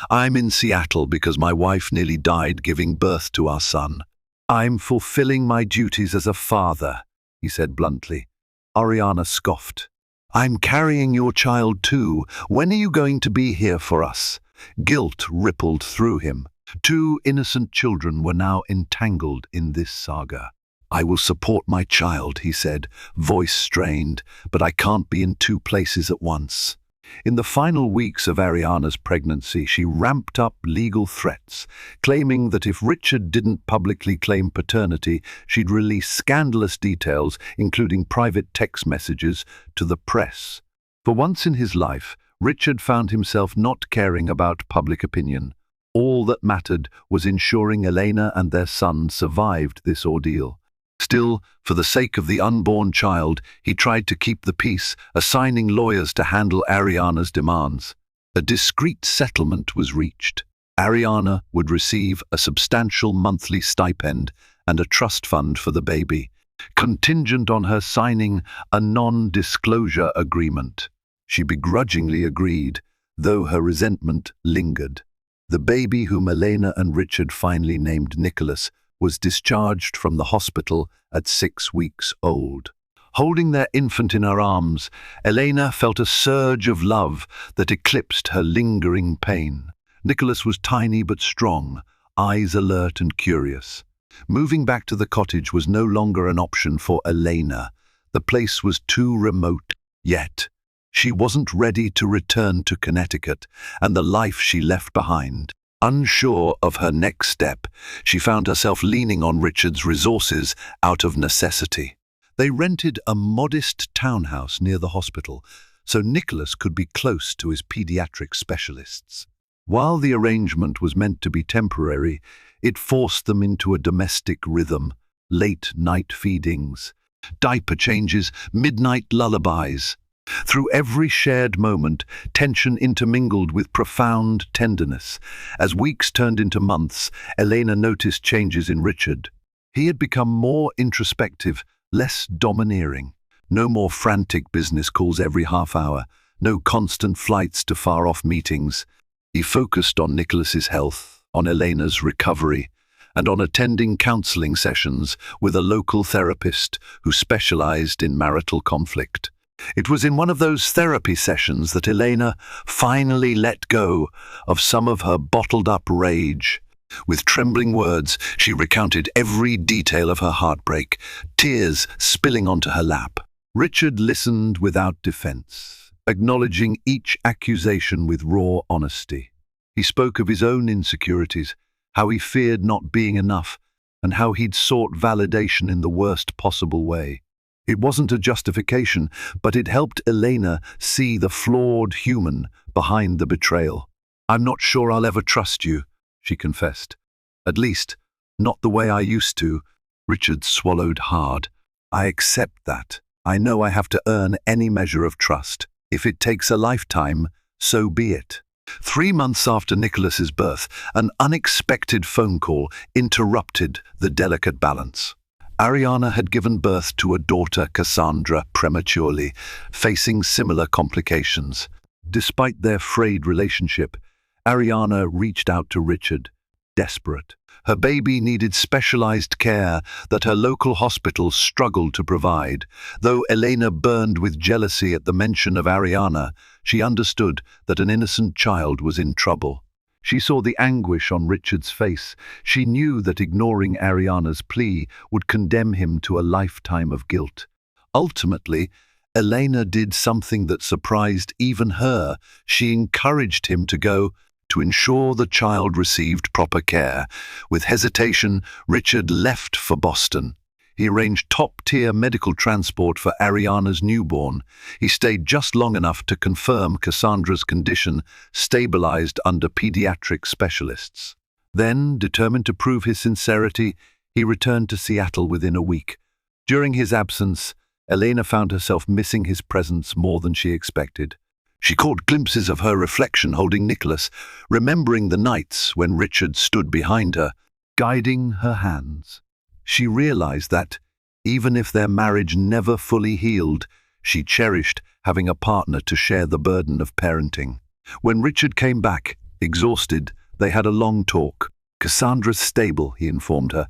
"I'm in Seattle because my wife nearly died giving birth to our son. I'm fulfilling my duties as a father," he said bluntly. Ariana scoffed. "I'm carrying your child too. When are you going to be here for us?" Guilt rippled through him. 2 innocent children were now entangled in this saga. "I will support my child," he said, voice strained, "but I can't be in 2 places at once." In the final weeks of Ariana's pregnancy, she ramped up legal threats, claiming that if Richard didn't publicly claim paternity, she'd release scandalous details, including private text messages, to the press. For once in his life, Richard found himself not caring about public opinion. All that mattered was ensuring Elena and their son survived this ordeal. Still, for the sake of the unborn child, he tried to keep the peace, assigning lawyers to handle Ariana's demands. A discreet settlement was reached. Ariana would receive a substantial monthly stipend and a trust fund for the baby, contingent on her signing a non-disclosure agreement. She begrudgingly agreed, though her resentment lingered. The baby, whom Elena and Richard finally named Nicholas, was discharged from the hospital at 6 weeks old. Holding their infant in her arms, Elena felt a surge of love that eclipsed her lingering pain. Nicholas was tiny but strong, eyes alert and curious. Moving back to the cottage was no longer an option for Elena. The place was too remote. Yet, she wasn't ready to return to Connecticut and the life she left behind. Unsure of her next step, she found herself leaning on Richard's resources out of necessity. They rented a modest townhouse near the hospital, so Nicholas could be close to his pediatric specialists. While the arrangement was meant to be temporary, it forced them into a domestic rhythm: late-night feedings, diaper changes, midnight lullabies. Through every shared moment, tension intermingled with profound tenderness. As weeks turned into months, Elena noticed changes in Richard. He had become more introspective, less domineering. No more frantic business calls every half hour, no constant flights to far-off meetings. He focused on Nicholas's health, on Elena's recovery, and on attending counseling sessions with a local therapist who specialized in marital conflict. It was in one of those therapy sessions that Elena finally let go of some of her bottled-up rage. With trembling words, she recounted every detail of her heartbreak, tears spilling onto her lap. Richard listened without defense, acknowledging each accusation with raw honesty. He spoke of his own insecurities, how he feared not being enough, and how he'd sought validation in the worst possible way. It wasn't a justification, but it helped Elena see the flawed human behind the betrayal. "I'm not sure I'll ever trust you," she confessed. "At least, not the way I used to." Richard swallowed hard. "I accept that. I know I have to earn any measure of trust. If it takes a lifetime, so be it." 3 months after Nicholas's birth, an unexpected phone call interrupted the delicate balance. Ariana had given birth to a daughter, Cassandra, prematurely, facing similar complications. Despite their frayed relationship, Ariana reached out to Richard, desperate. Her baby needed specialized care that her local hospital struggled to provide. Though Elena burned with jealousy at the mention of Ariana, she understood that an innocent child was in trouble. She saw the anguish on Richard's face. She knew that ignoring Ariana's plea would condemn him to a lifetime of guilt. Ultimately, Elena did something that surprised even her. She encouraged him to go, to ensure the child received proper care. With hesitation, Richard left for Boston. He arranged top-tier medical transport for Ariana's newborn. He stayed just long enough to confirm Cassandra's condition stabilized under pediatric specialists. Then, determined to prove his sincerity, he returned to Seattle within a week. During his absence, Elena found herself missing his presence more than she expected. She caught glimpses of her reflection holding Nicholas, remembering the nights when Richard stood behind her, guiding her hands. She realized that, even if their marriage never fully healed, she cherished having a partner to share the burden of parenting. When Richard came back, exhausted, they had a long talk. "Cassandra's stable," he informed her.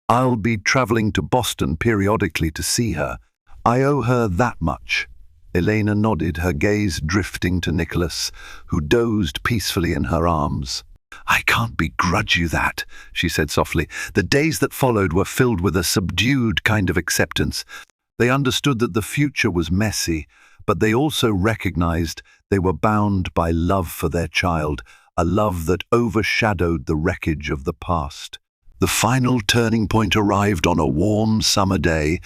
"I'll be traveling to Boston periodically to see her. I owe her that much." Elena nodded, her gaze drifting to Nicholas, who dozed peacefully in her arms. "I can't begrudge you that," she said softly. The days that followed were filled with a subdued kind of acceptance. They understood that the future was messy, but they also recognized they were bound by love for their child, a love that overshadowed the wreckage of the past. The final turning point arrived on a warm summer day,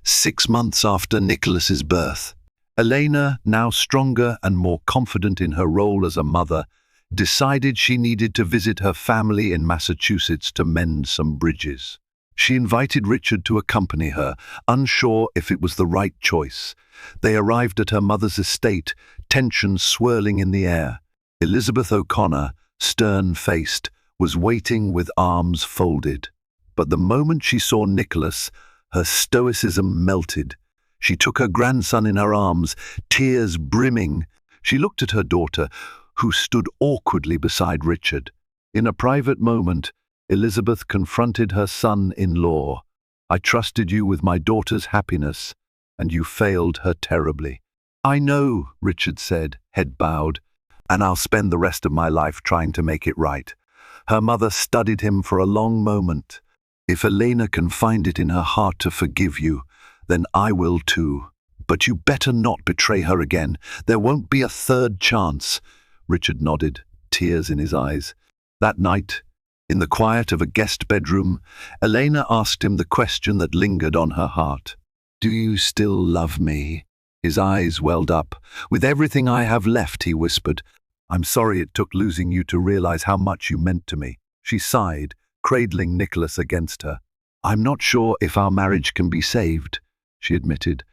6 months after Nicholas's birth. Elena, now stronger and more confident in her role as a mother, decided she needed to visit her family in Massachusetts to mend some bridges. She invited Richard to accompany her, unsure if it was the right choice. They arrived at her mother's estate, tension swirling in the air. Elizabeth O'Connor, stern-faced, was waiting with arms folded. But the moment she saw Nicholas, her stoicism melted. She took her grandson in her arms, tears brimming. She looked at her daughter, who stood awkwardly beside Richard. In a private moment, Elizabeth confronted her son-in-law. "I trusted you with my daughter's happiness, and you failed her terribly." "I know," Richard said, head bowed, "and I'll spend the rest of my life trying to make it right." Her mother studied him for a long moment. "If Elena can find it in her heart to forgive you, then I will too. But you better not betray her again. There won't be a third chance." Richard nodded, tears in his eyes. That night, in the quiet of a guest bedroom, Elena asked him the question that lingered on her heart. Do you still love me? His eyes welled up. With everything I have left, he whispered. I'm sorry it took losing you to realize how much you meant to me. She sighed, cradling Nicholas against her. I'm not sure if our marriage can be saved, she admitted,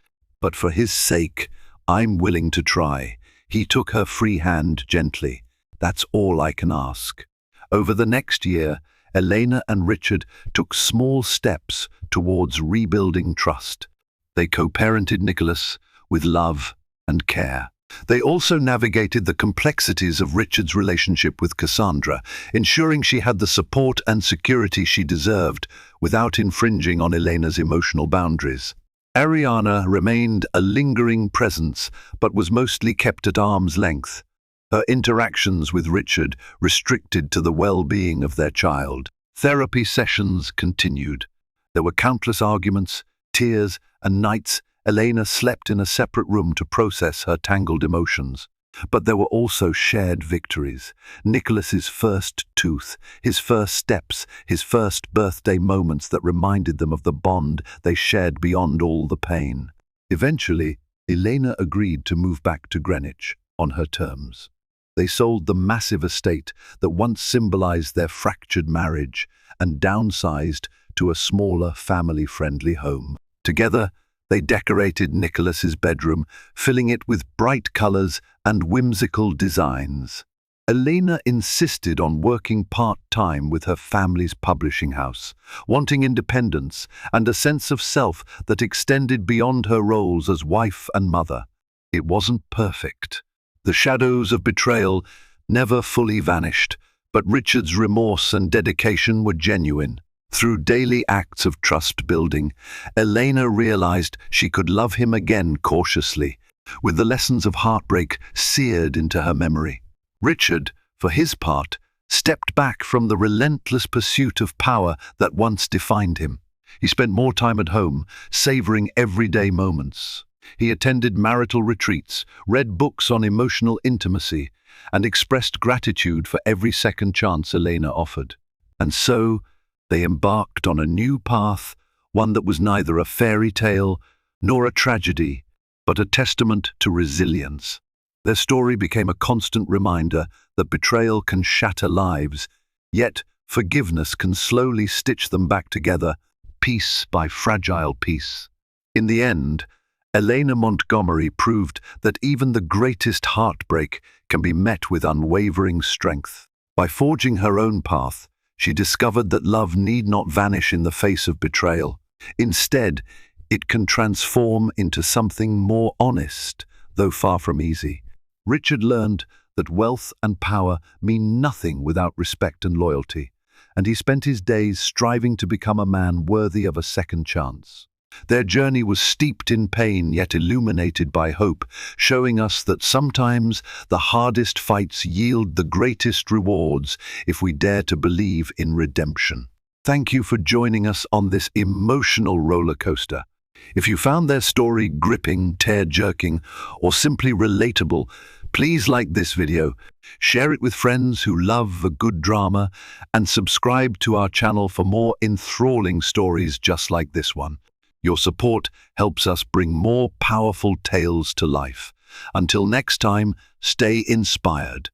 but for his sake, I'm willing to try. He took her free hand gently. That's all I can ask. Over the next year, Elena and Richard took small steps towards rebuilding trust. They co-parented Nicholas with love and care. They also navigated the complexities of Richard's relationship with Cassandra, ensuring she had the support and security she deserved without infringing on Elena's emotional boundaries. Ariana remained a lingering presence, but was mostly kept at arm's length, her interactions with Richard restricted to the well-being of their child. Therapy sessions continued. There were countless arguments, tears, and nights Elena slept in a separate room to process her tangled emotions. But there were also shared victories. Nicholas's first tooth, his first steps, his first birthday moments that reminded them of the bond they shared beyond all the pain. Eventually, Elena agreed to move back to Greenwich on her terms. They sold the massive estate that once symbolized their fractured marriage and downsized to a smaller, family-friendly home. Together, they decorated Nicholas's bedroom, filling it with bright colors and whimsical designs. Elena insisted on working part-time with her family's publishing house, wanting independence and a sense of self that extended beyond her roles as wife and mother. It wasn't perfect. The shadows of betrayal never fully vanished, but Richard's remorse and dedication were genuine. Through daily acts of trust-building, Elena realized she could love him again cautiously, with the lessons of heartbreak seared into her memory. Richard, for his part, stepped back from the relentless pursuit of power that once defined him. He spent more time at home, savoring everyday moments. He attended marital retreats, read books on emotional intimacy, and expressed gratitude for every second chance Elena offered. And so, they embarked on a new path, one that was neither a fairy tale nor a tragedy, but a testament to resilience. Their story became a constant reminder that betrayal can shatter lives, yet forgiveness can slowly stitch them back together, piece by fragile piece. In the end, Elena Montgomery proved that even the greatest heartbreak can be met with unwavering strength. By forging her own path, she discovered that love need not vanish in the face of betrayal. Instead, it can transform into something more honest, though far from easy. Richard learned that wealth and power mean nothing without respect and loyalty, and he spent his days striving to become a man worthy of a second chance. Their journey was steeped in pain yet illuminated by hope, showing us that sometimes the hardest fights yield the greatest rewards if we dare to believe in redemption. Thank you for joining us on this emotional roller coaster. If you found their story gripping, tear-jerking, or simply relatable, please like this video, share it with friends who love a good drama, and subscribe to our channel for more enthralling stories just like this one. Your support helps us bring more powerful tales to life. Until next time, stay inspired.